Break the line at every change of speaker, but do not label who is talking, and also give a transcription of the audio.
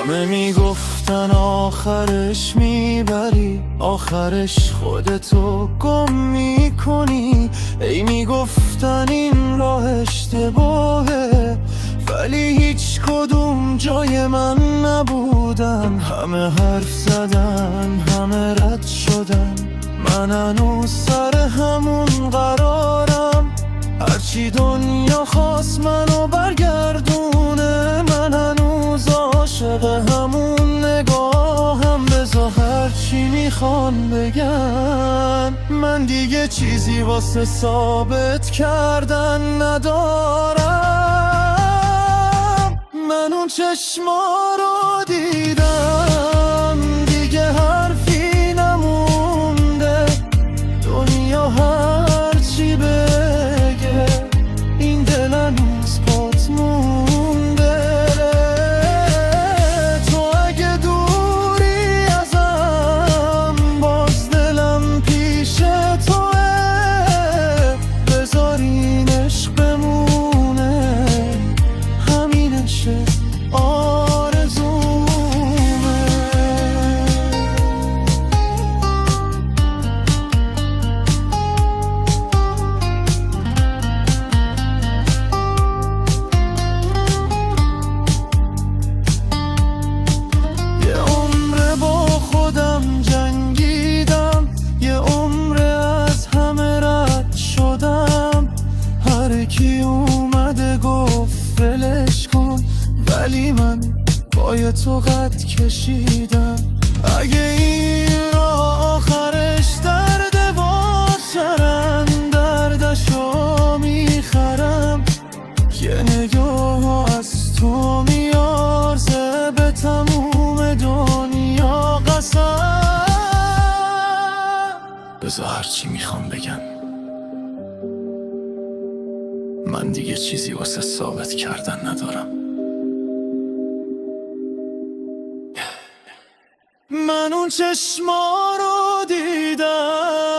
همه میگفتن آخرش میبری، آخرش خودتو گم میکنی. ای میگفتن این راه اشتباهه، ولی هیچ کدوم جای من نبودن. همه حرف زدن، همه رد شدن، من هنوز سر همون قرارم. هرچی دنیا خواست منو برگردونه، من هنوز عاشق همون نگاهم. بذار هرچی میخوان بگن، من دیگه چیزی واسه ثابت کردن ندارم. من اون چشما رو دیدم، دیگه حرفی نمونده. دنیا هرچی بگه، این دل هنوز پات مونده. تو اگه دوری ازم، باز دلم پیش توه. بذار این عشق بمونه، همینشه آرزومه. یه عمر با خودم جنگیدم، یه عمر از همه رد شدم. هر کی اومده گفت ولش کن، ولی من پای تو قد کشیدم. اگه این راه آخرش درده، واسرم دردشو میخرم. یه نگاه از تو میارزه به تموم دنیا قسم. بذار هرچی میخوام بگم، من دیگه چیزی واسه ثابت کردن ندارم. من اون چشما رو دیدم،